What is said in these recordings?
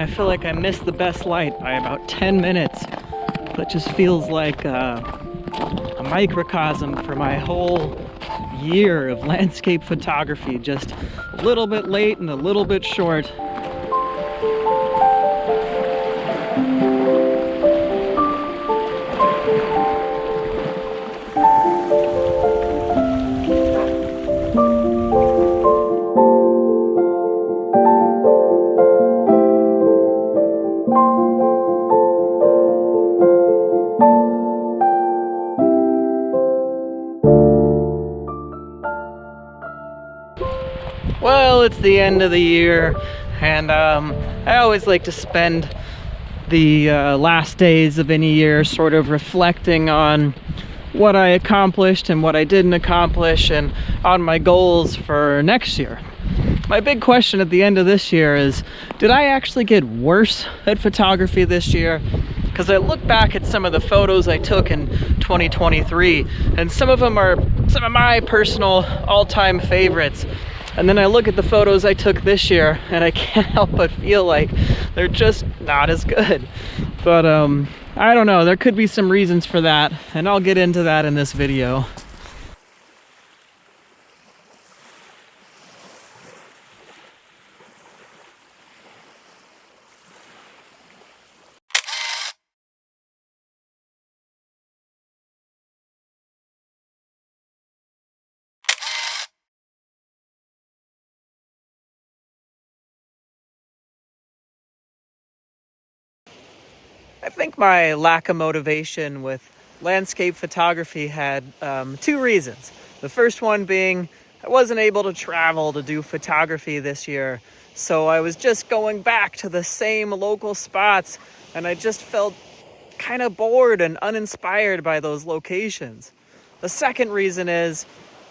I feel like I missed the best light by about 10 minutes. That just feels like a microcosm for my whole year of landscape photography. Just a little bit late and a little bit short. Well, it's the end of the year, and I always like to spend the last days of any year sort of reflecting on what I accomplished and what I didn't accomplish, and on my goals for next year. My big question at the end of this year is, did I actually get worse at photography this year? Because I look back at some of the photos I took in 2023, and some of them are some of my personal all-time favorites. And then I look at the photos I took this year, and I can't help but feel like they're just not as good. But I don't know, there could be some reasons for that, and I'll get into that in this video. I think my lack of motivation with landscape photography had two reasons. The first one being I wasn't able to travel to do photography this year, so I was just going back to the same local spots, and I just felt kind of bored and uninspired by those locations. The second reason is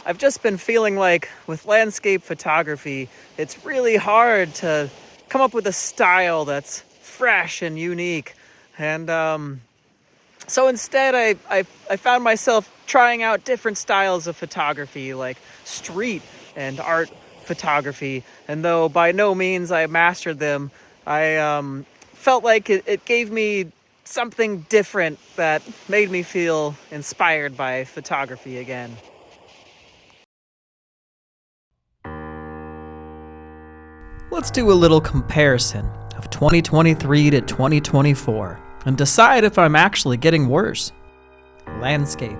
I've just been feeling like with landscape photography, it's really hard to come up with a style that's fresh and unique. And so instead I found myself trying out different styles of photography, like street and art photography. And though by no means I mastered them, I felt like it gave me something different that made me feel inspired by photography again. Let's do a little comparison of 2023 to 2024 and decide if I'm actually getting worse. Landscape.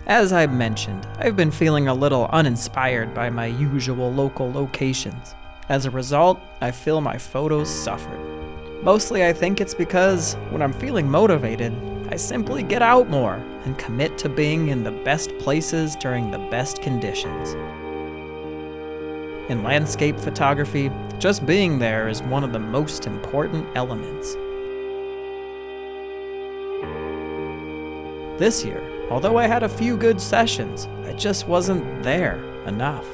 As I mentioned, I've been feeling a little uninspired by my usual local locations. As a result, I feel my photos suffered. Mostly I think it's because when I'm feeling motivated, I simply get out more and commit to being in the best places during the best conditions. In landscape photography, just being there is one of the most important elements. This year, although I had a few good sessions, I just wasn't there enough.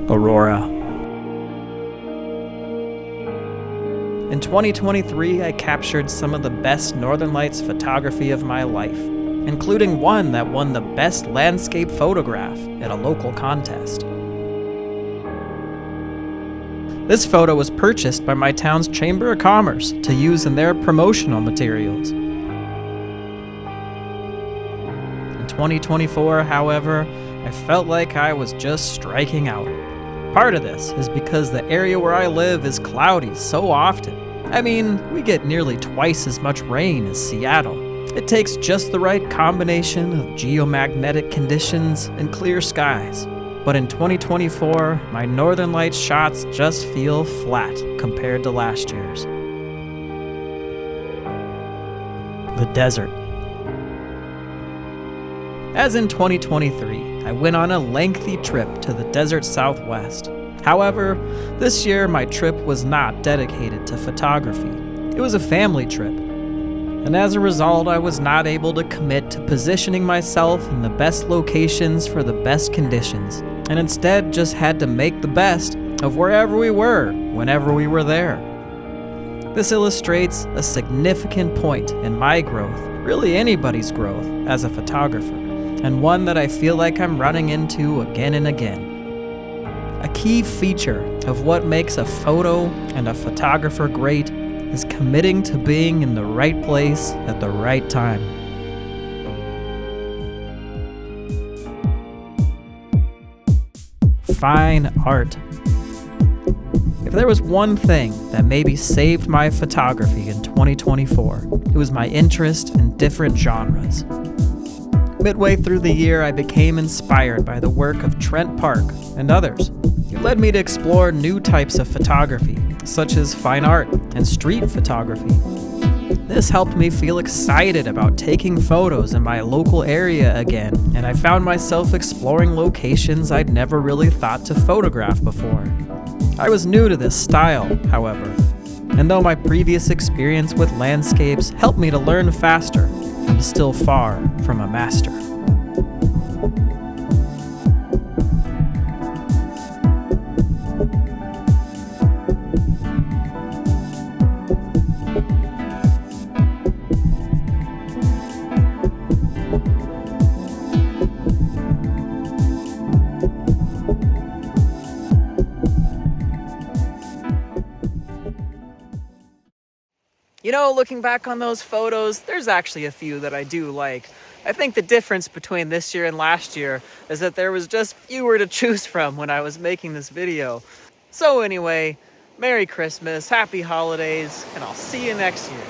Aurora. In 2023, I captured some of the best Northern Lights photography of my life, including one that won the best landscape photograph at a local contest. This photo was purchased by my town's Chamber of Commerce to use in their promotional materials. In 2024, however, I felt like I was just striking out. Part of this is because the area where I live is cloudy so often. I mean, we get nearly twice as much rain as Seattle. It takes just the right combination of geomagnetic conditions and clear skies. But in 2024, my Northern Lights shots just feel flat compared to last year's. The desert. As in 2023, I went on a lengthy trip to the desert Southwest. However, this year my trip was not dedicated to photography. It was a family trip. And as a result, I was not able to commit to positioning myself in the best locations for the best conditions, and instead just had to make the best of wherever we were, whenever we were there. This illustrates a significant point in my growth, really anybody's growth, as a photographer, and one that I feel like I'm running into again and again. A key feature of what makes a photo and a photographer great is committing to being in the right place at the right time. Fine art. If there was one thing that maybe saved my photography in 2024, it was my interest in different genres. Midway through the year, I became inspired by the work of Trent Parks and others. It led me to explore new types of photography, such as fine art and street photography. This helped me feel excited about taking photos in my local area again, and I found myself exploring locations I'd never really thought to photograph before. I was new to this style, however, and though my previous experience with landscapes helped me to learn faster, I'm still far from a master. You know, looking back on those photos, there's actually a few that I do like. I think the difference between this year and last year is that there was just fewer to choose from when I was making this video. So anyway, Merry Christmas, Happy Holidays, and I'll see you next year.